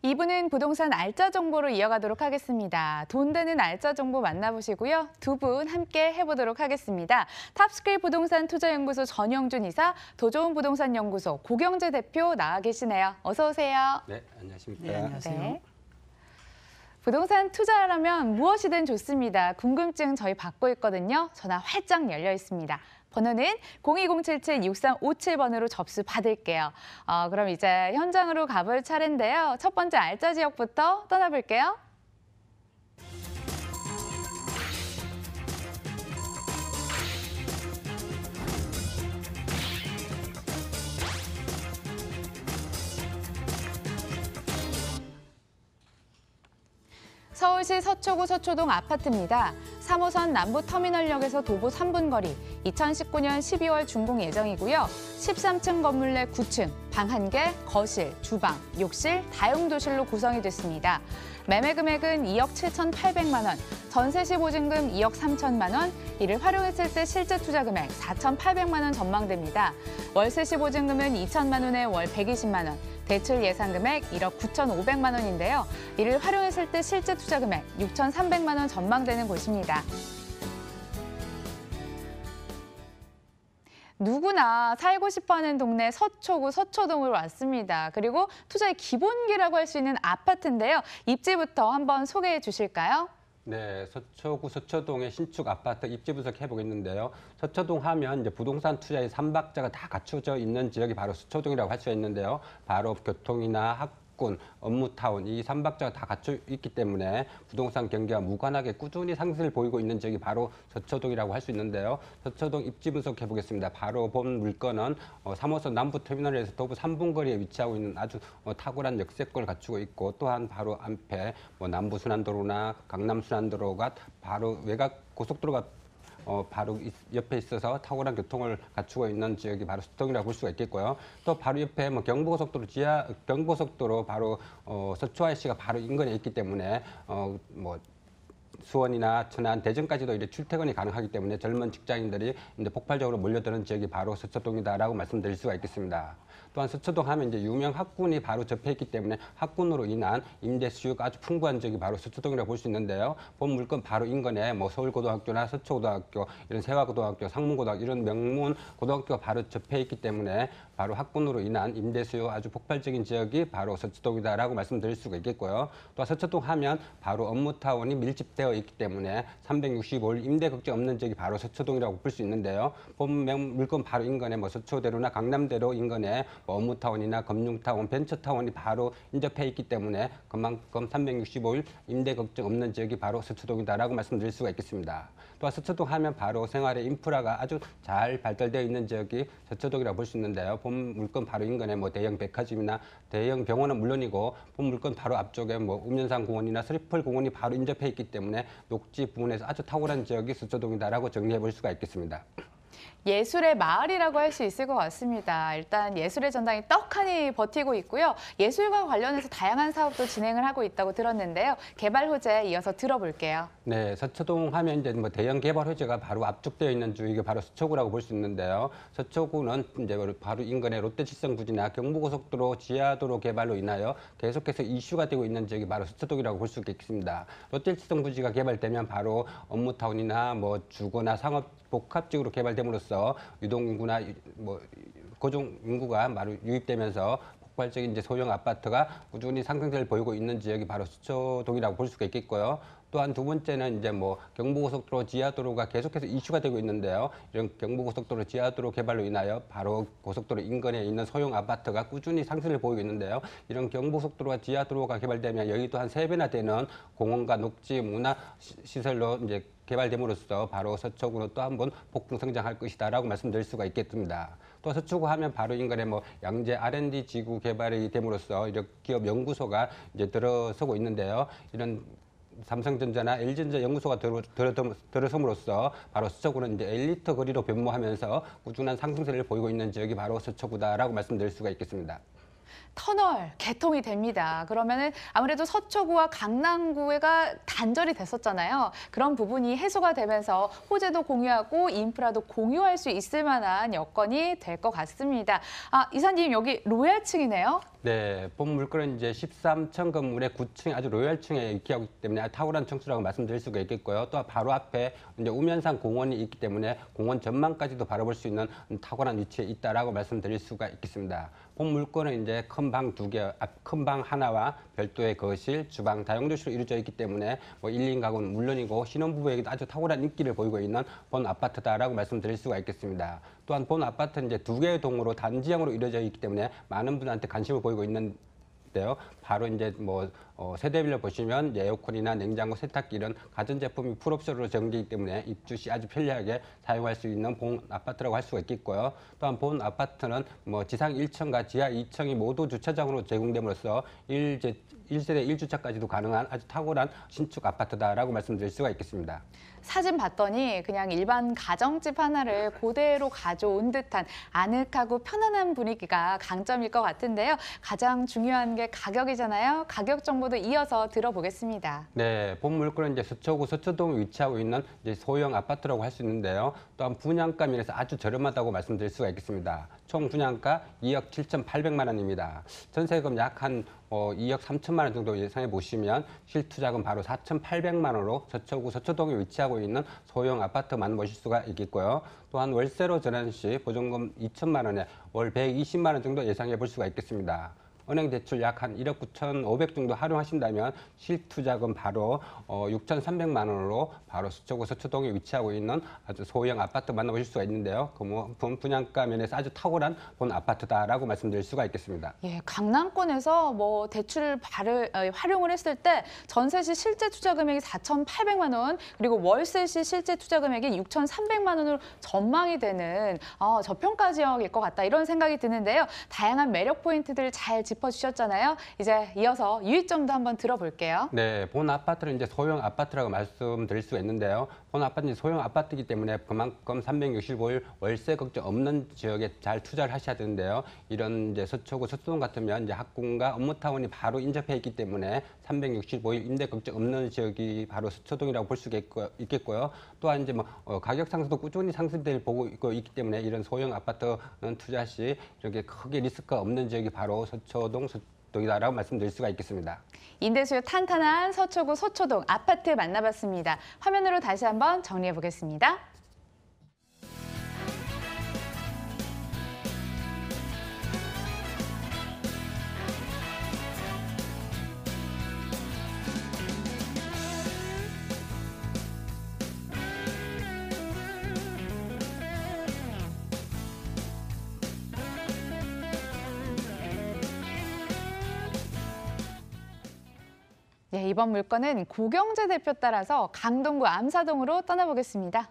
2부는 부동산 알짜 정보로 이어가도록 하겠습니다. 돈 되는 알짜 정보 만나보시고요. 두 분 함께 해보도록 하겠습니다. 탑스킬 부동산 투자연구소 전영준 이사, 도좋은 부동산 연구소 고경재 대표 나와 계시네요. 어서 오세요. 네, 안녕하십니까. 네, 안녕하세요. 네. 부동산 투자하려면 무엇이든 좋습니다. 궁금증 저희 받고 있거든요. 전화 활짝 열려 있습니다. 번호는 02077-6357번으로 접수 받을게요. 그럼 이제 현장으로 가볼 차례인데요. 첫 번째 알짜 지역부터 떠나볼게요. 서울시 서초구 서초동 아파트입니다. 3호선 남부터미널역에서 도보 3분 거리, 2019년 12월 준공 예정이고요. 13층 건물 내 9층, 방 1개, 거실, 주방, 욕실, 다용도실로 구성이 됐습니다. 매매 금액은 2억 7,800만 원, 전세 시 보증금 2억 3천만 원, 이를 활용했을 때 실제 투자 금액 4,800만 원 전망됩니다. 월세 시 보증금은 2천만 원에 월 120만 원, 대출 예상 금액 1억 9,500만 원인데요. 이를 활용했을 때 실제 투자 금액 6,300만 원 전망되는 곳입니다. 누구나 살고 싶어하는 동네 서초구 서초동으로 왔습니다. 그리고 투자의 기본기라고 할 수 있는 아파트인데요. 입지부터 한번 소개해 주실까요? 네, 서초구 서초동의 신축 아파트 입지 분석해 보겠는데요. 서초동 하면 이제 부동산 투자의 삼박자가 다 갖춰져 있는 지역이 바로 서초동이라고 할 수 있는데요. 바로 교통이나 학군, 업무타운 이 삼박자가 다 갖춰 있기 때문에 부동산 경기와 무관하게 꾸준히 상승을 보이고 있는 지역이 바로 서초동이라고 할 수 있는데요. 서초동 입지 분석해 보겠습니다. 바로 본 물건은 3호선 남부터미널에서 도보 3분 거리에 위치하고 있는 아주 탁월한 역세권을 갖추고 있고, 또한 바로 앞에 남부순환도로나 강남순환도로가 바로 외곽 고속도로가 바로 옆에 있어서 탁월한 교통을 갖추고 있는 지역이 바로 서초동이라고 볼 수가 있겠고요. 또 바로 옆에 경부고속도로 경부고속도로 바로 서초 IC가 바로 인근에 있기 때문에 수원이나 천안, 대전까지도 이제 출퇴근이 가능하기 때문에 젊은 직장인들이 이제 폭발적으로 몰려드는 지역이 바로 서초동이다라고 말씀드릴 수가 있겠습니다. 또한 서초동 하면 이제 유명 학군이 바로 접해 있기 때문에 학군으로 인한 임대 수요가 아주 풍부한 지역이 바로 서초동이라고 볼 수 있는데요. 본 물건 바로 인근에 서울고등학교나 서초고등학교, 이런 세화고등학교, 상문고등학교 이런 명문 고등학교가 바로 접해 있기 때문에 바로 학군으로 인한 임대 수요 아주 폭발적인 지역이 바로 서초동이다라고 말씀드릴 수가 있겠고요. 또 서초동 하면 바로 업무타운이 밀집되어 있기 때문에 365일 임대 걱정 없는 지역이 바로 서초동이라고 볼 수 있는데요. 본 물건 바로 인근에 서초대로나 강남대로 인근에 업무타운이나 금융타운, 벤처타운이 바로 인접해 있기 때문에 그만큼 365일 임대 걱정 없는 지역이 바로 서초동이다라고 말씀드릴 수가 있겠습니다. 또 서초동 하면 바로 생활의 인프라가 아주 잘 발달되어 있는 지역이 서초동이라고 볼 수 있는데요. 본 물건 바로 인근에 대형 백화점이나 대형 병원은 물론이고, 본 물건 바로 앞쪽에 읍면산 공원이나 서리펄 공원이 바로 인접해 있기 때문에 녹지 부근에서 아주 탁월한 지역이 서초동이다라고 정리해 볼 수가 있겠습니다. 예술의 마을이라고 할 수 있을 것 같습니다. 일단 예술의 전당이 떡하니 버티고 있고요. 예술과 관련해서 다양한 사업도 진행을 하고 있다고 들었는데요. 개발 호재 이어서 들어볼게요. 네, 서초동 하면 이제 대형 개발 호재가 바로 압축되어 있는 주위가 바로 서초구라고 볼 수 있는데요. 서초구는 이제 바로 인근의 롯데칠성부지나 경부고속도로 지하도로 개발로 인하여 계속해서 이슈가 되고 있는 지역이 바로 서초동이라고 볼 수 있겠습니다. 롯데칠성부지가 개발되면 바로 업무타운이나 주거나 상업 복합지구로 개발됨으로써 유동인구나 고종인구가 바로 유입되면서 폭발적인 이제 소형 아파트가 꾸준히 상승세를 보이고 있는 지역이 바로 서초동이라고 볼 수가 있겠고요. 또한 두 번째는 이제 경부고속도로 지하도로가 계속해서 이슈가 되고 있는데요. 이런 경부고속도로 지하도로 개발로 인하여 바로 고속도로 인근에 있는 소형 아파트가 꾸준히 상승을 보이고 있는데요. 이런 경부고속도로와 지하도로가 개발되면 여기도 한 3배나 되는 공원과 녹지 문화 시설로 이제 개발됨으로써 바로 서초구는 또 한 번 폭풍 성장할 것이다라고 말씀드릴 수가 있겠습니다. 또 서초구 하면 바로 인근에 양재 R&D 지구 개발이 됨으로써 이런 기업 연구소가 이제 들어서고 있는데요. 이런 삼성전자나 LG전자 연구소가 들어섬으로써 바로 서초구는 이제 엘리트 거리로 변모하면서 꾸준한 상승세를 보이고 있는 지역이 바로 서초구다라고 말씀드릴 수가 있겠습니다. 터널 개통이 됩니다. 그러면은 아무래도 서초구와 강남구가 단절이 됐었잖아요. 그런 부분이 해소가 되면서 호재도 공유하고 인프라도 공유할 수 있을 만한 여건이 될 것 같습니다. 이사님 여기 로얄층이네요. 네, 본 물건은 이제 13층 건물의 9층 아주 로열층에 위치하고 있기 때문에 탁월한 층수라고 말씀드릴 수가 있겠고요. 또 바로 앞에 이제 우면산 공원이 있기 때문에 공원 전망까지도 바라볼 수 있는 탁월한 위치에 있다라고 말씀드릴 수가 있겠습니다. 본 물건은 이제 큰 방 2개, 큰 방 하나와 별도의 거실, 주방, 다용도실로 이루어져 있기 때문에 뭐 1인 가구는 물론이고 신혼부부에게도 아주 탁월한 인기를 보이고 있는 본 아파트다라고 말씀드릴 수가 있겠습니다. 또한 본 아파트는 이제 2개의 동으로 단지형으로 이루어져 있기 때문에 많은 분들한테 관심을 보이고 있는데요. 바로 이제 뭐 세대별로 보시면 에어컨이나 냉장고, 세탁기 이런 가전제품이 풀옵션으로 정되기 때문에 입주 시 아주 편리하게 사용할 수 있는 본 아파트라고 할 수가 있겠고요. 또한 본 아파트는 뭐 지상 1층과 지하 2층이 모두 주차장으로 제공됨으로써 1세대 1주차까지도 가능한 아주 탁월한 신축 아파트다라고 말씀드릴 수가 있겠습니다. 사진 봤더니 그냥 일반 가정집 하나를 그대로 가져온 듯한 아늑하고 편안한 분위기가 강점일 것 같은데요. 가장 중요한 게 가격이잖아요. 가격 정보도 이어서 들어보겠습니다. 네, 본 물건은 이제 서초구 서초동에 위치하고 있는 이제 소형 아파트라고 할 수 있는데요. 또한 분양가 면에서 아주 저렴하다고 말씀드릴 수가 있겠습니다. 총 분양가 2억 7,800만 원입니다. 전세금 약 한 2억 3천만 원 정도 예상해 보시면 실투자금 바로 4,800만 원으로 서초구 서초동에 위치하고 있는 소형 아파트 만나보실 수가 있겠고요. 또한 월세로 전환 시 보증금 2천만 원에 월 120만 원 정도 예상해 볼 수가 있겠습니다. 은행 대출 약 한 1억 9,500 정도 활용하신다면 실투자금 바로 6,300만 원으로 바로 서초구 서초동에 위치하고 있는 아주 소형 아파트 만나보실 수가 있는데요. 본 분양가 면에서 아주 탁월한 본 아파트다라고 말씀드릴 수가 있겠습니다. 예, 강남권에서 뭐 대출을 활용을 했을 때 전세 시 실제 투자 금액이 4,800만 원, 그리고 월세 시 실제 투자 금액이 6,300만 원으로 전망이 되는 저평가 지역일 것 같다 이런 생각이 드는데요. 다양한 매력 포인트들을 잘 짚어주셨잖아요. 이제 이어서 유의점도 한번 들어볼게요. 네, 본 아파트는 이제 소형 아파트라고 말씀드릴 수가 있는데요. 본 아파트는 소형 아파트이기 때문에 그만큼 365일 월세 걱정 없는 지역에 잘 투자를 하셔야 되는데요. 이런 이제 서초구 서초동 같으면 이제 학군과 업무타운이 바로 인접해 있기 때문에 365일 임대 걱정 없는 지역이 바로 서초동이라고 볼 수 있겠고요. 또한 이제 뭐 가격 상승도 꾸준히 상승될 보고 있기 때문에 이런 소형 아파트는 투자 시 이렇게 크게 리스크가 없는 지역이 바로 서초동이다라고 말씀드릴 수가 있겠습니다. 임대수요 탄탄한 서초구 서초동 아파트 만나봤습니다. 화면으로 다시 한번 정리해 보겠습니다. 네, 이번 물건은 고경재 대표 따라서 강동구 암사동으로 떠나보겠습니다.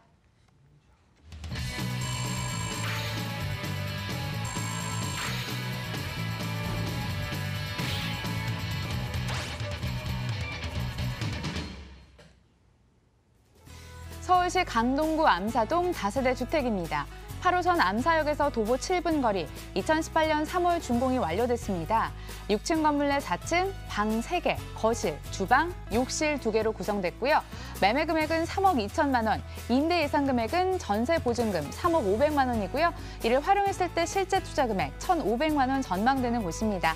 서울시 강동구 암사동 다세대 주택입니다. 8호선 암사역에서 도보 7분 거리, 2018년 3월 준공이 완료됐습니다. 6층 건물 내 4층, 방 3개, 거실, 주방, 욕실 2개로 구성됐고요. 매매 금액은 3억 2천만 원, 임대 예상 금액은 전세 보증금 3억 500만 원이고요. 이를 활용했을 때 실제 투자 금액 1,500만 원 전망되는 곳입니다.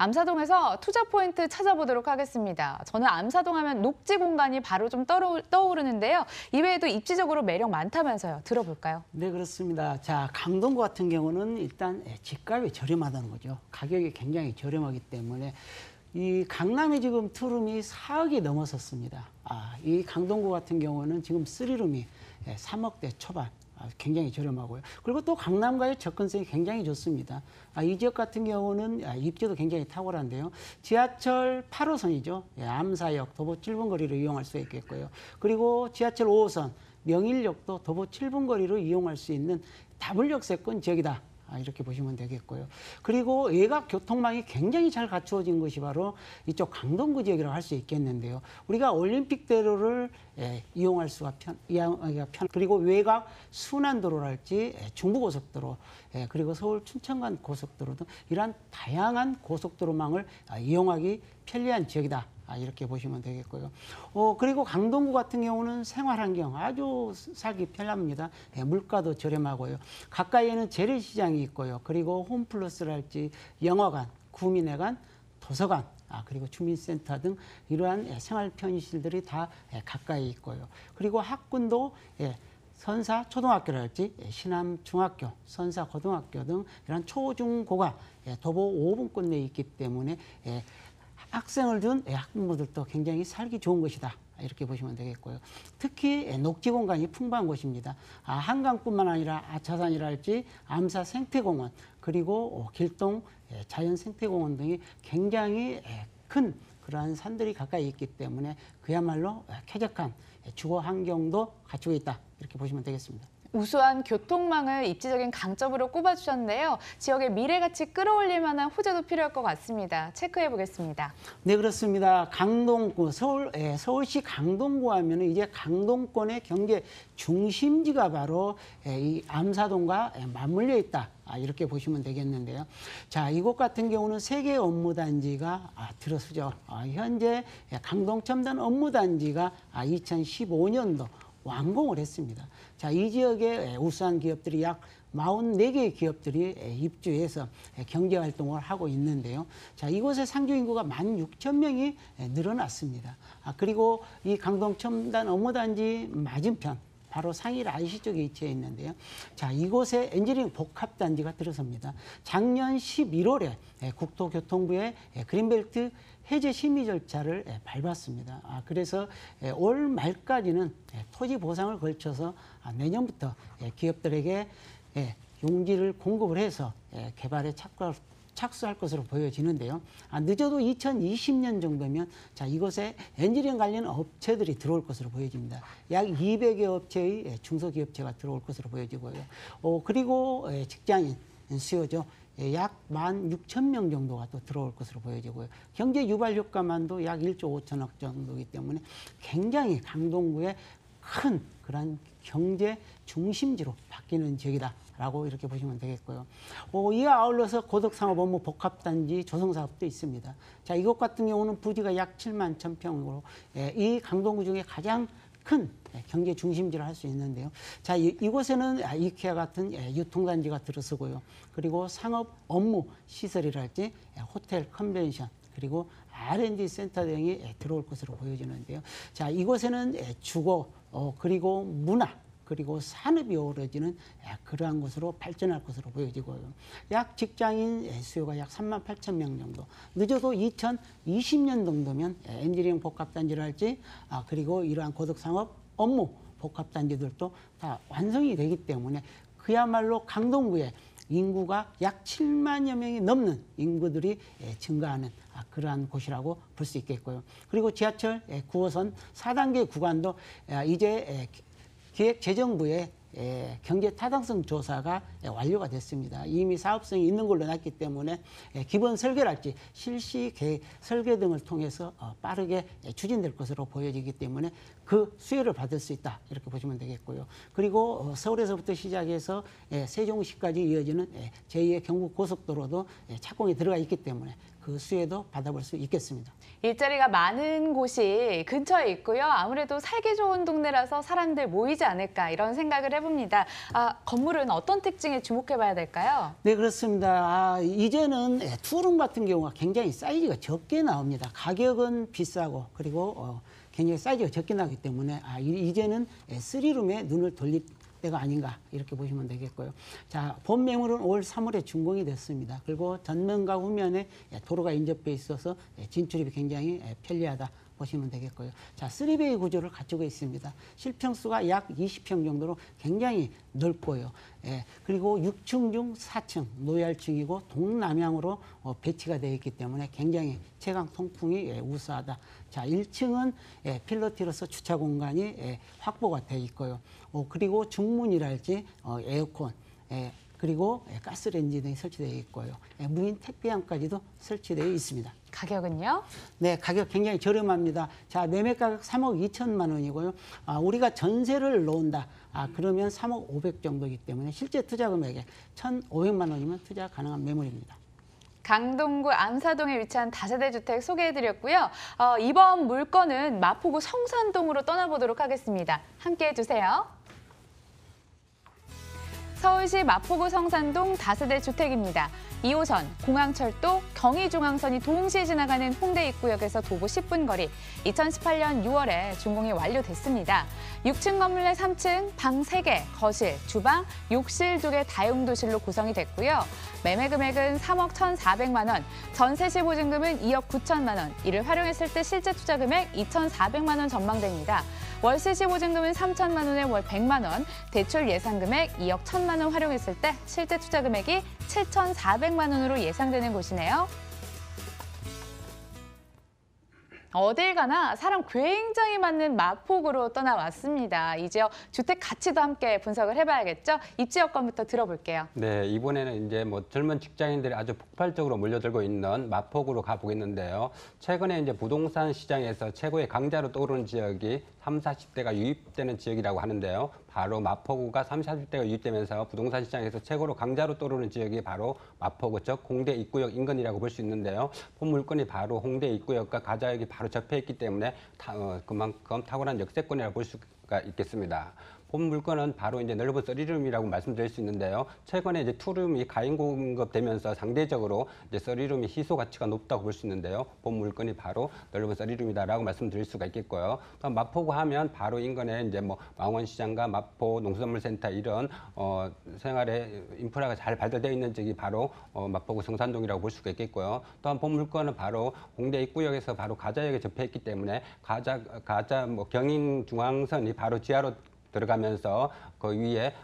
암사동에서 투자 포인트 찾아보도록 하겠습니다. 저는 암사동 하면 녹지 공간이 바로 좀 떠오르는데요. 이외에도 입지적으로 매력 많다면서요. 들어볼까요? 네, 그렇습니다. 자, 강동구 같은 경우는 일단 집값이 저렴하다는 거죠. 가격이 굉장히 저렴하기 때문에 이 강남이 지금 투룸이 4억이 넘어섰습니다. 이 강동구 같은 경우는 지금 3룸이 3억대 초반. 굉장히 저렴하고요. 그리고 또 강남과의 접근성이 굉장히 좋습니다. 이 지역 같은 경우는 입지도 굉장히 탁월한데요. 지하철 8호선이죠. 암사역, 도보 7분 거리로 이용할 수 있겠고요. 그리고 지하철 5호선, 명일역도 도보 7분 거리로 이용할 수 있는 W역세권 지역이다. 이렇게 보시면 되겠고요. 그리고 외곽 교통망이 굉장히 잘 갖추어진 것이 바로 이쪽 강동구 지역이라고 할 수 있겠는데요. 우리가 올림픽대로를 이용할 수가 편. 그리고 외곽 순환도로랄지 중부고속도로, 그리고 서울 춘천 간 고속도로 등 이러한 다양한 고속도로망을 이용하기 편리한 지역이다. 이렇게 보시면 되겠고요. 그리고 강동구 같은 경우는 생활환경 아주 살기 편합니다. 예, 물가도 저렴하고요. 가까이에는 재래시장이 있고요. 그리고 홈플러스랄지 영화관, 구민회관, 도서관, 그리고 주민센터 등 이러한 생활 편의시설들이 다 가까이 있고요. 그리고 학군도 선사 초등학교랄지 신암 중학교, 선사 고등학교 등 이런 초중고가 도보 5분권 내에 있기 때문에 학생을 둔 학부모들도 굉장히 살기 좋은 것이다. 이렇게 보시면 되겠고요. 특히 녹지 공간이 풍부한 곳입니다. 한강뿐만 아니라 아차산이랄지 암사 생태공원 그리고 길동 자연 생태공원 등이 굉장히 큰 그러한 산들이 가까이 있기 때문에 그야말로 쾌적한 주거 환경도 갖추고 있다. 이렇게 보시면 되겠습니다. 우수한 교통망을 입지적인 강점으로 꼽아주셨는데요. 지역의 미래가치 끌어올릴 만한 호재도 필요할 것 같습니다. 체크해 보겠습니다. 네, 그렇습니다. 강동구, 서울시 강동구 하면 이제 강동권의 경제 중심지가 바로 이 암사동과 맞물려 있다. 이렇게 보시면 되겠는데요. 자, 이곳 같은 경우는 3개 업무단지가 들어서죠. 현재 강동첨단 업무단지가 2015년도 완공을 했습니다. 자, 이 지역에 우수한 기업들이 약 44개의 기업들이 입주해서 경제활동을 하고 있는데요. 자, 이곳의 상주 인구가 16,000명이 늘어났습니다. 그리고 이 강동첨단 업무단지 맞은편 바로 상일 IC 쪽에 위치해 있는데요. 자, 이곳에 엔지니어링 복합단지가 들어섭니다. 작년 11월에 국토교통부의 그린벨트 해제 심의 절차를 밟았습니다. 그래서 올 말까지는 토지 보상을 걸쳐서 내년부터 기업들에게 용지를 공급을 해서 개발에 착수할 것으로 보여지는데요. 늦어도 2020년 정도면 자, 이곳에 엔지니어링 관련 업체들이 들어올 것으로 보여집니다. 약 200여 업체의 중소기업체가 들어올 것으로 보여지고요. 그리고 직장인 수요죠. 약 16,000명 정도가 또 들어올 것으로 보여지고요. 경제 유발 효과만도 약 1조 5천억 정도이기 때문에 굉장히 강동구의 큰 그런 경제 중심지로 바뀌는 지역이다라고 이렇게 보시면 되겠고요. 이와 아울러서 고덕상업 업무 복합단지 조성사업도 있습니다. 자, 이곳 같은 경우는 부지가 약 7만 1,000평으로 이 강동구 중에 가장 큰 경제 중심지를 할 수 있는데요. 자, 이곳에는 이케아 같은 유통단지가 들어서고요. 그리고 상업 업무 시설이랄지 호텔, 컨벤션, 그리고 R&D 센터 등이 들어올 것으로 보여지는데요. 자, 이곳에는 주거, 그리고 문화, 그리고 산업이 어우러지는 그러한 곳으로 발전할 것으로 보여지고요. 약 직장인 수요가 약 38,000명 정도. 늦어도 2020년 정도면 엔지니어링 복합단지랄지 그리고 이러한 고덕상업 업무 복합단지들도 다 완성이 되기 때문에 그야말로 강동구에 인구가 약 7만여 명이 넘는 인구들이 증가하는 그러한 곳이라고 볼 수 있겠고요. 그리고 지하철 9호선 4단계 구간도 이제 기획재정부의 경제 타당성 조사가 완료가 됐습니다. 이미 사업성이 있는 걸로 났기 때문에 기본 설계랄지 실시 계획 설계 등을 통해서 빠르게 추진될 것으로 보여지기 때문에 그 수혜를 받을 수 있다 이렇게 보시면 되겠고요. 그리고 서울에서부터 시작해서 세종시까지 이어지는 제2의 경부고속도로도 착공에 들어가 있기 때문에 그 수혜도 받아볼 수 있겠습니다. 일자리가 많은 곳이 근처에 있고요. 아무래도 살기 좋은 동네라서 사람들 모이지 않을까 이런 생각을 해봅니다. 건물은 어떤 특징에 주목해봐야 될까요? 네, 그렇습니다. 이제는 투룸 같은 경우가 굉장히 사이즈가 적게 나옵니다. 가격은 비싸고 그리고 굉장히 사이즈가 적게 나기 때문에 이제는 3룸에 눈을 돌릴 때가 아닌가 이렇게 보시면 되겠고요. 자, 본 매물은 올 3월에 준공이 됐습니다. 그리고 전면과 후면에 도로가 인접해 있어서 진출입이 굉장히 편리하다 보시면 되겠고요. 자, 3베이 구조를 갖추고 있습니다. 실평수가 약 20평 정도로 굉장히 넓고요. 그리고 6층 중 4층 노열층이고 동남향으로 배치가 되어 있기 때문에 굉장히 채광 통풍이 우수하다. 자, 1층은 필로티로서 주차 공간이 확보가 되어 있고요. 그리고 중문이랄지 에어컨, 그리고 가스레인지 등이 설치되어 있고요. 무인 택배함까지도 설치되어 있습니다. 가격은요? 네, 가격 굉장히 저렴합니다. 자, 매매 가격 3억 2천만 원이고요. 우리가 전세를 놓은다. 그러면 3억 500 정도이기 때문에 실제 투자 금액에 1,500만 원이면 투자 가능한 매물입니다. 강동구 암사동에 위치한 다세대 주택 소개해드렸고요. 이번 물건은 마포구 성산동으로 떠나보도록 하겠습니다. 함께해 주세요. 서울시 마포구 성산동 다세대 주택입니다. 2호선, 공항철도, 경의중앙선이 동시에 지나가는 홍대 입구역에서 도보 10분 거리, 2018년 6월에 준공이 완료됐습니다. 6층 건물 내 3층, 방 3개, 거실, 주방, 욕실 2개 다용도실로 구성이 됐고요. 매매 금액은 3억 1,400만 원, 전세 시 보증금은 2억 9천만 원, 이를 활용했을 때 실제 투자 금액 2,400만 원 전망됩니다. 월세 시 보증금은 3천만 원에 월 100만 원, 대출 예상 금액 2억 1천만 원 활용했을 때 실제 투자 금액이 7,400만 원으로 예상되는 곳이네요. 어딜 가나 사람 굉장히 많은 마포구로 떠나왔습니다. 이 지역 주택 가치도 함께 분석을 해봐야겠죠? 입지 여건부터 들어볼게요. 네, 이번에는 이제 뭐 젊은 직장인들이 아주 폭발적으로 몰려들고 있는 마포구로 가보겠는데요. 최근에 이제 부동산 시장에서 최고의 강자로 떠오르는 지역이 30, 40대가 유입되는 지역이라고 하는데요. 바로 마포구가 30, 40대가 유입되면서 부동산 시장에서 최고로 강자로 떠오르는 지역이 바로 마포구 즉 홍대 입구역 인근이라고 볼 수 있는데요. 본 물건이 바로 홍대 입구역과 가자역이 바로 접해 있기 때문에 그만큼 탁월한 역세권이라고 볼 수가 있겠습니다. 본 물건은 바로 이제 넓은 쓰리룸이라고 말씀드릴 수 있는데요. 최근에 이제 투룸이 가인 공급되면서 상대적으로 이제 쓰리룸이 희소 가치가 높다고 볼 수 있는데요. 본 물건이 바로 넓은 쓰리룸이다라고 말씀드릴 수가 있겠고요. 또 마포구 하면 바로 인근에 이제 뭐 망원시장과 마포 농수산물센터 이런 생활의 인프라가 잘 발달되어 있는 지역이 바로 마포구 성산동이라고 볼 수가 있겠고요. 또한 본 물건은 바로 홍대 입구역에서 바로 가자역에 접해 있기 때문에 가자 뭐 경인중앙선이 바로 지하로 들어가면서 그 위에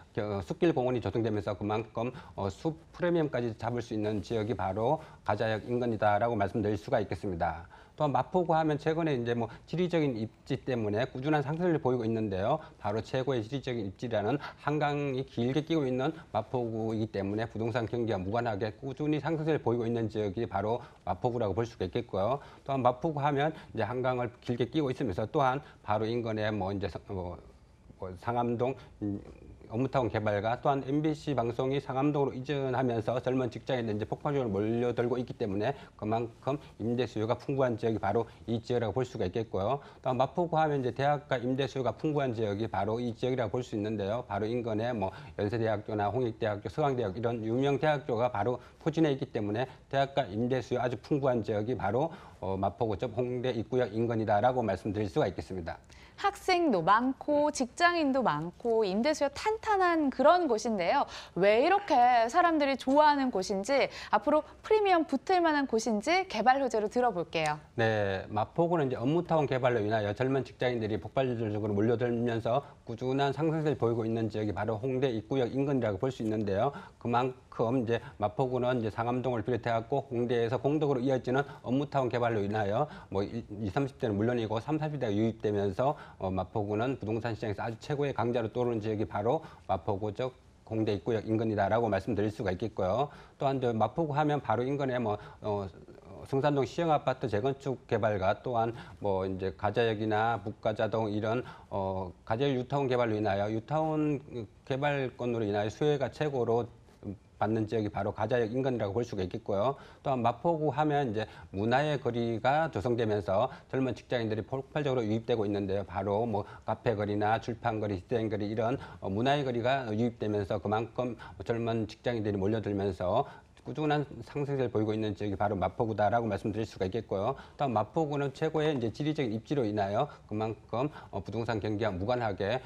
숲길 공원이 조성되면서 그만큼 숲 프리미엄까지 잡을 수 있는 지역이 바로 가자역 인근이다라고 말씀드릴 수가 있겠습니다. 또한 마포구 하면 최근에 이제 뭐 지리적인 입지 때문에 꾸준한 상승을 보이고 있는데요. 바로 최고의 지리적인 입지라는 한강이 길게 끼고 있는 마포구이기 때문에 부동산 경기와 무관하게 꾸준히 상승을 보이고 있는 지역이 바로 마포구라고 볼 수가 있겠고요. 또한 마포구 하면 이제 한강을 길게 끼고 있으면서 또한 바로 인근에 뭐 이제 상암동 업무타운 개발과 또한 MBC 방송이 상암동으로 이전하면서 젊은 직장인들이 이제 폭발적으로 몰려들고 있기 때문에 그만큼 임대 수요가 풍부한 지역이 바로 이 지역이라고 볼 수가 있겠고요. 또한 마포구 하면 이제 대학가 임대 수요가 풍부한 지역이 바로 이 지역이라고 볼 수 있는데요. 바로 인근에 뭐 연세대학교나 홍익대학교, 서강대학 이런 유명 대학교가 바로 포진해 있기 때문에 대학가 임대 수요 아주 풍부한 지역이 바로 마포구 쪽 홍대 입구역 인근이다라고 말씀드릴 수가 있겠습니다. 학생도 많고 직장인도 많고 임대수요 탄탄한 그런 곳인데요. 왜 이렇게 사람들이 좋아하는 곳인지 앞으로 프리미엄 붙을 만한 곳인지 개발 호재로 들어볼게요. 네, 마포구는 이제 업무타운 개발로 인하여 젊은 직장인들이 폭발적으로 몰려들면서 꾸준한 상승세를 보이고 있는 지역이 바로 홍대 입구역 인근이라고 볼 수 있는데요. 그만큼 이제 마포구는 이제 상암동을 비롯해갖고 홍대에서 공덕으로 이어지는 업무타운 개발로 인하여 뭐 20, 30대는 물론이고 30, 40대가 유입되면서 마포구는 부동산 시장에서 아주 최고의 강자로 떠오르는 지역이 바로 마포구 쪽 홍대 입구역 인근이다라고 말씀드릴 수가 있겠고요. 또한 마포구 하면 바로 인근에 뭐 성산동 시형 아파트 재건축 개발과 또한 뭐 이제 가자역이나 북가자동 이런 가자역 유타운 개발로 인하여 유타운 개발권으로 인하여 수혜가 최고로 받는 지역이 바로 가자역 인근이라고 볼 수가 있겠고요. 또한 마포구 하면 이제 문화의 거리가 조성되면서 젊은 직장인들이 폭발적으로 유입되고 있는데요. 바로 뭐 카페 거리나 출판 거리, 디자인 거리 이런 문화의 거리가 유입되면서 그만큼 젊은 직장인들이 몰려들면서 꾸준한 상승세를 보이고 있는 지역이 바로 마포구다라고 말씀드릴 수가 있겠고요. 또한 마포구는 최고의 이제 지리적인 입지로 인하여 그만큼 부동산 경기와 무관하게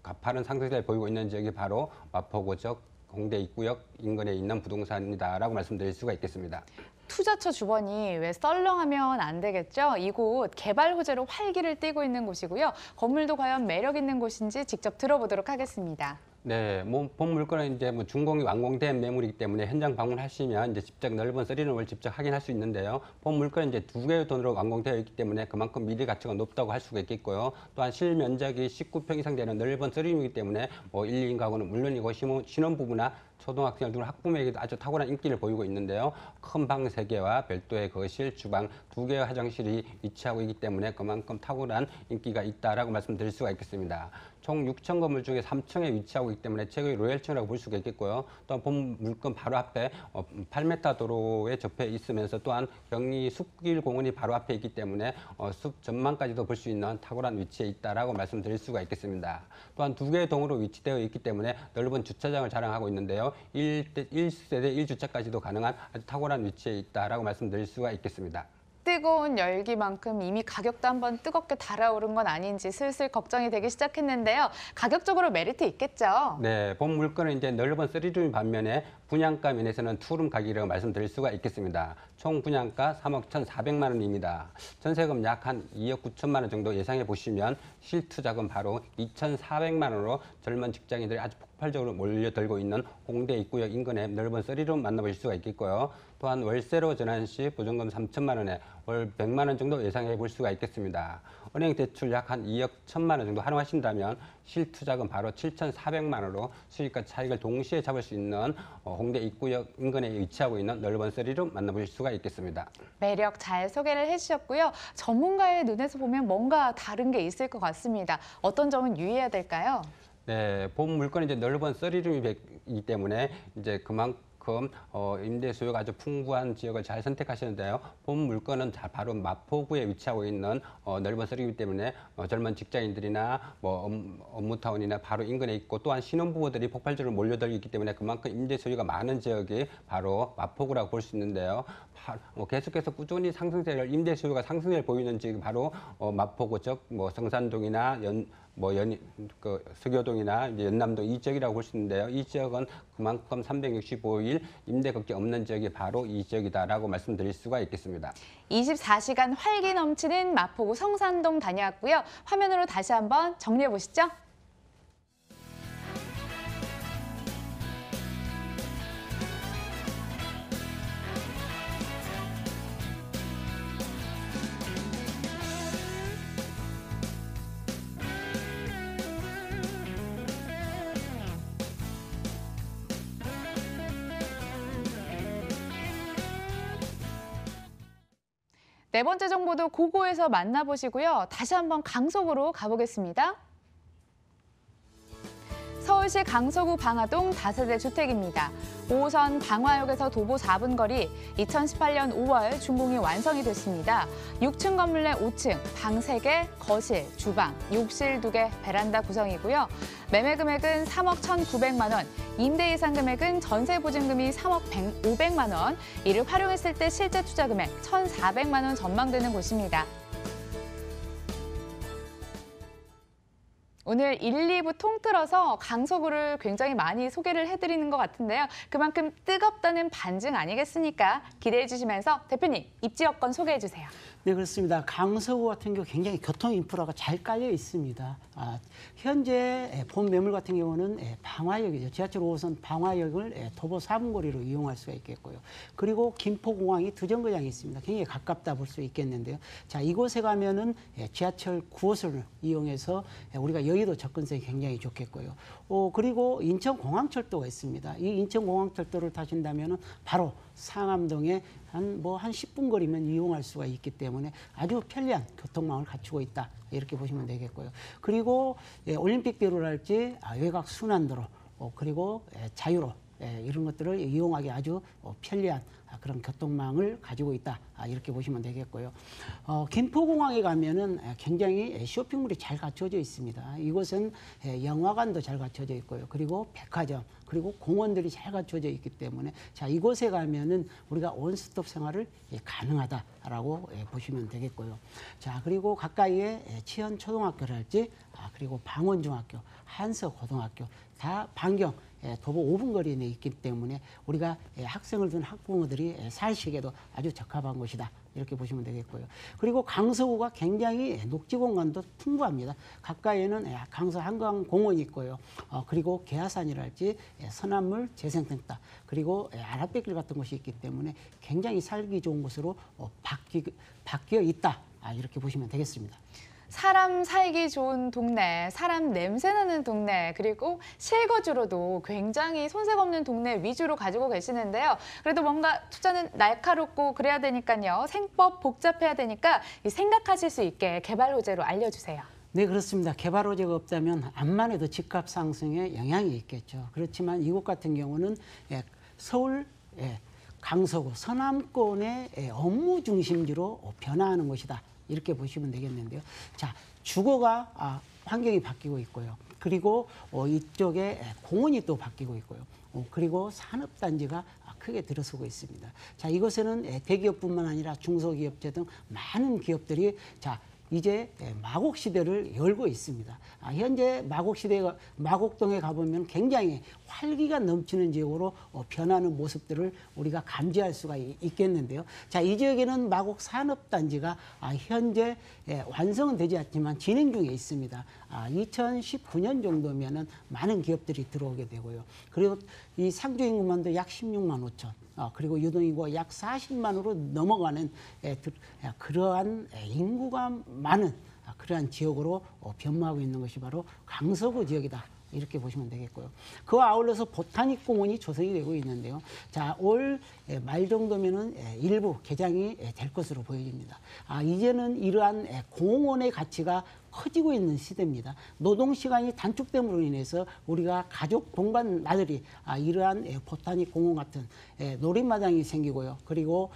가파른 상승세를 보이고 있는 지역이 바로 마포구 쪽 홍대 입구역 인근에 있는 부동산이다라고 말씀드릴 수가 있겠습니다. 투자처 주번이 왜 썰렁하면 안 되겠죠? 이곳 개발 호재로 활기를 띠고 있는 곳이고요. 건물도 과연 매력 있는 곳인지 직접 들어보도록 하겠습니다. 네, 본 물건은 이제 뭐 준공이 완공된 매물이기 때문에 현장 방문하시면 이제 직접 넓은 쓰리룸을 직접 확인할 수 있는데요. 본 물건은 이제 2개의 돈으로 완공되어 있기 때문에 그만큼 미래 가치가 높다고 할 수가 있겠고요. 또한 실면적이 19평 이상 되는 넓은 쓰리룸이기 때문에 뭐 1, 2인 가구는 물론이고 신혼부부나 초등학생 등 학부모에게도 아주 탁월한 인기를 보이고 있는데요. 큰 방 3개와 별도의 거실, 주방 2개의 화장실이 위치하고 있기 때문에 그만큼 탁월한 인기가 있다라고 말씀드릴 수가 있겠습니다. 총 6층 건물 중에 3층에 위치하고 있기 때문에 최고의 로열층이라고 볼 수가 있겠고요. 또한 본 물건 바로 앞에 8m 도로에 접해 있으면서 또한 경리 숲길 공원이 바로 앞에 있기 때문에 숲 전망까지도 볼 수 있는 탁월한 위치에 있다라고 말씀드릴 수가 있겠습니다. 또한 2개의 동으로 위치되어 있기 때문에 넓은 주차장을 자랑하고 있는데요. 1세대 1주차까지도 가능한 아주 탁월한 위치에 있다라고 말씀드릴 수가 있겠습니다. 뜨거운 열기만큼 이미 가격도 한번 뜨겁게 달아오른 건 아닌지 슬슬 걱정이 되기 시작했는데요. 가격적으로 메리트 있겠죠? 네, 본 물건은 이제 넓은 3룸 반면에 분양가 면에서는 투룸 가격이라고 말씀드릴 수가 있겠습니다. 총 분양가 3억 1,400만 원입니다. 전세금 약 한 2억 9천만 원 정도 예상해 보시면 실투자금 바로 2,400만 원으로 젊은 직장인들이 아주 폭발적으로 몰려들고 있는 홍대 입구역 인근의 넓은 3룸 만나보실 수가 있겠고요. 또한 월세로 전환 시 보증금 3천만 원에 월 100만 원 정도 예상해 볼 수가 있겠습니다. 은행 대출 약 한 2억 1천만 원 정도 활용하신다면 실투자금 바로 7,400만 원으로 수익과 차익을 동시에 잡을 수 있는 홍대 입구역 인근에 위치하고 있는 넓은 3룸 만나보실 수가 있겠습니다. 매력 잘 소개를 해주셨고요. 전문가의 눈에서 보면 뭔가 다른 게 있을 것 같습니다. 어떤 점은 유의해야 될까요? 네, 본 물건이 이제 넓은 3룸이기 때문에 이제 그만큼 임대 수요가 아주 풍부한 지역을 잘 선택하시는데요. 본 물건은 바로 마포구에 위치하고 있는 넓은 3룸이기 때문에 젊은 직장인들이나 뭐 업무타운이나 바로 인근에 있고 또한 신혼부부들이 폭발적으로 몰려들기 때문에 그만큼 임대 수요가 많은 지역이 바로 마포구라고 볼 수 있는데요. 계속해서 꾸준히 상승세를 임대 수요가 상승세를 보이는 지역이 바로 마포구 즉 뭐 성산동이나 서교동이나 연남동 이 지역이라고 볼 수 있는데요. 이 지역은 그만큼 365일 임대 걱정 없는 지역이 바로 이 지역이다라고 말씀드릴 수가 있겠습니다. 24시간 활기 넘치는 마포구 성산동 다녀왔고요. 화면으로 다시 한번 정리해 보시죠. 네 번째 정보도 고고에서 만나보시고요. 다시 한번 강속으로 가보겠습니다. 서울시 강서구 방화동 다세대 주택입니다. 5호선 방화역에서 도보 4분 거리, 2018년 5월 준공이 완성이 됐습니다. 6층 건물 내 5층, 방 3개, 거실, 주방, 욕실 2개, 베란다 구성이고요. 매매 금액은 3억 1,900만 원, 임대 예상 금액은 전세 보증금이 3억 500만 원, 이를 활용했을 때 실제 투자 금액 1,400만 원 전망되는 곳입니다. 오늘 1, 2부 통틀어서 강서구를 굉장히 많이 소개를 해드리는 것 같은데요. 그만큼 뜨겁다는 반증 아니겠습니까? 기대해 주시면서 대표님, 입지 여건 소개해 주세요. 네, 그렇습니다. 강서구 같은 경우 굉장히 교통 인프라가 잘 깔려 있습니다. 현재 본 매물 같은 경우는 방화역이죠. 지하철 5호선 방화역을 도보 4분 거리로 이용할 수가 있겠고요. 그리고 김포공항이 두 정거장이 있습니다. 굉장히 가깝다 볼 수 있겠는데요. 자, 이곳에 가면은 지하철 9호선을 이용해서 우리가 여의도 접근성이 굉장히 좋겠고요. 그리고 인천공항철도가 있습니다. 이 인천공항철도를 타신다면은 바로 상암동에 한 10분 거리면 이용할 수가 있기 때문에 아주 편리한 교통망을 갖추고 있다. 이렇게 보시면 되겠고요. 그리고 올림픽대로랄지 외곽 순환도로 그리고 자유로 이런 것들을 이용하기 아주 편리한 그런 교통망을 가지고 있다. 이렇게 보시면 되겠고요. 김포공항에 가면은 굉장히 쇼핑몰이 잘 갖춰져 있습니다. 이곳은 영화관도 잘 갖춰져 있고요. 그리고 백화점, 그리고 공원들이 잘 갖춰져 있기 때문에 자, 이곳에 가면은 우리가 원스톱 생활을 가능하다라고 보시면 되겠고요. 자, 그리고 가까이에 치현초등학교랄지 그리고 방원중학교, 한서고등학교 다 반경 도보 5분 거리에 있기 때문에 우리가 학생을 둔 학부모들이 살시기에도 아주 적합한 곳이다. 이렇게 보시면 되겠고요. 그리고 강서구가 굉장히 녹지 공간도 풍부합니다. 가까이에는 강서 한강공원이 있고요. 그리고 계하산이랄지 선암물 재생센터, 그리고 아랫배길 같은 곳이 있기 때문에 굉장히 살기 좋은 곳으로 바뀌어 있다. 이렇게 보시면 되겠습니다. 사람 살기 좋은 동네, 사람 냄새나는 동네, 그리고 실거주로도 굉장히 손색 없는 동네 위주로 가지고 계시는데요. 그래도 뭔가 투자는 날카롭고 그래야 되니까요. 생법 복잡해야 되니까 생각하실 수 있게 개발 호재로 알려주세요. 네, 그렇습니다. 개발 호재가 없다면 암만 해도 집값 상승에 영향이 있겠죠. 그렇지만 이곳 같은 경우는 서울, 강서구, 서남권의 업무 중심지로 변화하는 곳이다. 이렇게 보시면 되겠는데요. 자, 주거가 환경이 바뀌고 있고요. 그리고 이쪽에 공원이 또 바뀌고 있고요. 그리고 산업단지가 크게 들어서고 있습니다. 자, 이곳에는 대기업뿐만 아니라 중소기업체 등 많은 기업들이 이제 마곡 시대를 열고 있습니다. 현재 마곡동에 가보면 굉장히 활기가 넘치는 지역으로 변하는 모습들을 우리가 감지할 수가 있겠는데요. 자, 이 지역에는 마곡 산업단지가 현재 완성은 되지 않지만 진행 중에 있습니다. 2019년 정도면은 많은 기업들이 들어오게 되고요. 그리고 이 상주 인구만도 약 16만 5천. 그리고 유동인구가 약 40만으로 넘어가는 그러한 인구가 많은 그러한 지역으로 변모하고 있는 것이 바로 강서구 지역이다. 이렇게 보시면 되겠고요. 그와 아울러서 보타닉 공원이 조성이 되고 있는데요. 자, 올 말 정도면은 일부 개장이 될 것으로 보여집니다. 이제는 이러한 공원의 가치가 커지고 있는 시대입니다. 노동 시간이 단축됨으로 인해서 우리가 가족 동반 나들이 이러한 보타닉 공원 같은 놀이마당이 생기고요. 그리고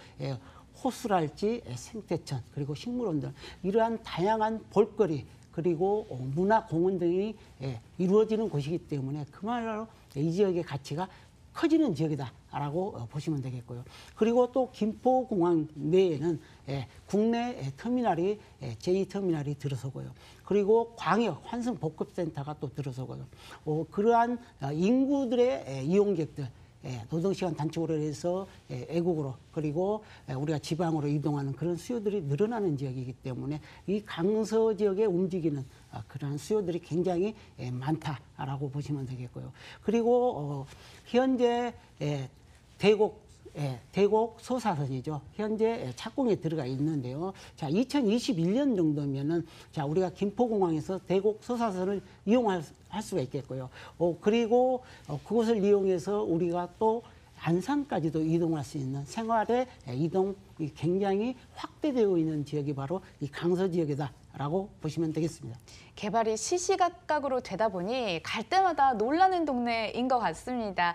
호수랄지 생태천 그리고 식물원들 이러한 다양한 볼거리 그리고 문화공원 등이 이루어지는 곳이기 때문에 그말로 이 지역의 가치가 커지는 지역이다라고 보시면 되겠고요. 그리고 또 김포공항 내에는 국내 터미널이 제2터미널이 들어서고요. 그리고 광역 환승복급센터가 또 들어서고요. 그러한 인구들의 이용객들 노동시간 단축으로 해서 애국으로 그리고 우리가 지방으로 이동하는 그런 수요들이 늘어나는 지역이기 때문에 이 강서 지역에 움직이는 그러한 수요들이 굉장히 많다라고 보시면 되겠고요. 그리고 현재 대곡 소사선이죠. 현재 착공에 들어가 있는데요. 자, 2021년 정도면은 우리가 김포공항에서 대곡 소사선을 이용할 수가 있겠고요. 그리고 그곳을 이용해서 우리가 또 안산까지도 이동할 수 있는 생활의 이동이 굉장히 확대되어 있는 지역이 바로 이 강서 지역이다라고 보시면 되겠습니다. 개발이 시시각각으로 되다 보니 갈 때마다 놀라는 동네인 것 같습니다.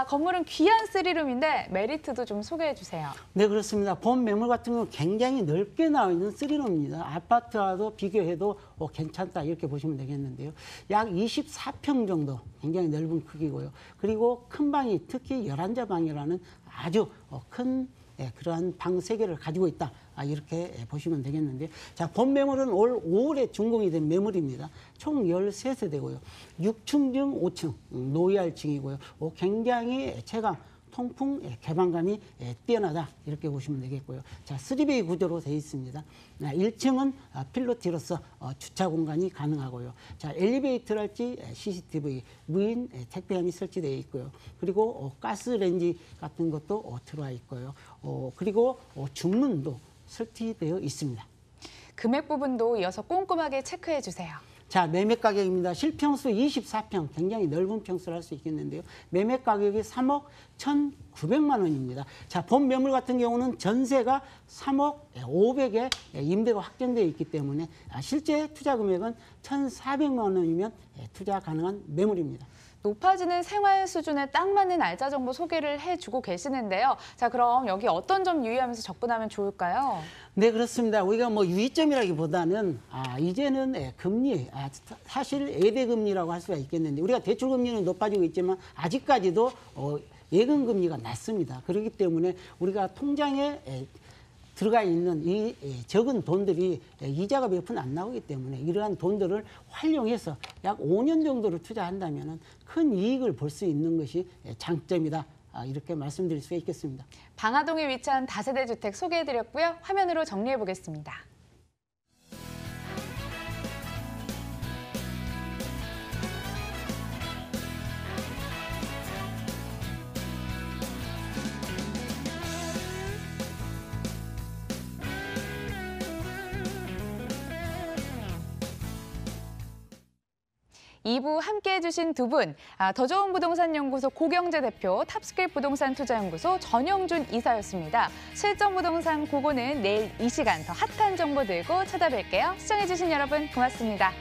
건물은 귀한 쓰리룸인데 메리트도 좀 소개해 주세요. 네, 그렇습니다. 본 매물 같은 경우는 굉장히 넓게 나와 있는 쓰리룸입니다. 아파트와도 비교해도 괜찮다 이렇게 보시면 되겠는데요. 약 24평 정도 굉장히 넓은 크기고요. 그리고 큰 방이 특히 11자 방이라는 아주 큰 그러한 방 3개를 가지고 있다. 이렇게 보시면 되겠는데 자, 본 매물은 올 5월에 준공이 된 매물입니다. 총 13세대고요. 6층 중 5층 노이알층이고요. 굉장히 체감 통풍 개방감이 뛰어나다 이렇게 보시면 되겠고요. 자, 3베이 구조로 되어 있습니다. 1층은 필로티로서 주차 공간이 가능하고요. 자, 엘리베이터랄지 CCTV, 무인 택배함이 설치되어 있고요. 그리고 가스레인지 같은 것도 들어와 있고요. 그리고 중문도 설치되어 있습니다. 금액 부분도 이어서 꼼꼼하게 체크해 주세요. 자, 매매 가격입니다. 실평수 24평, 굉장히 넓은 평수를 할 수 있겠는데요. 매매 가격이 3억 1,900만 원입니다. 자, 본 매물 같은 경우는 전세가 3억 500에 임대가 확정되어 있기 때문에 실제 투자 금액은 1,400만 원이면 투자 가능한 매물입니다. 높아지는 생활 수준에 딱 맞는 알짜 정보 소개를 해주고 계시는데요. 자, 그럼 여기 어떤 점 유의하면서 접근하면 좋을까요? 네, 그렇습니다. 우리가 유의점이라기보다는 이제는 금리, 사실 예대금리라고 할 수가 있겠는데 우리가 대출금리는 높아지고 있지만 아직까지도 예금금리가 낮습니다. 그렇기 때문에 우리가 통장에 들어가 있는 이 적은 돈들이 이자가 몇 푼 안 나오기 때문에 이러한 돈들을 활용해서 약 5년 정도를 투자한다면 큰 이익을 볼 수 있는 것이 장점이다. 이렇게 말씀드릴 수가 있겠습니다. 방화동에 위치한 다세대 주택 소개해드렸고요. 화면으로 정리해 보겠습니다. 2부 함께해 주신 두 분, 더 좋은 부동산 연구소 고경재 대표, 탑스킬 부동산 투자연구소 전영준 이사였습니다. 실전 부동산 고고는 내일 이 시간 더 핫한 정보 들고 찾아뵐게요. 시청해 주신 여러분 고맙습니다.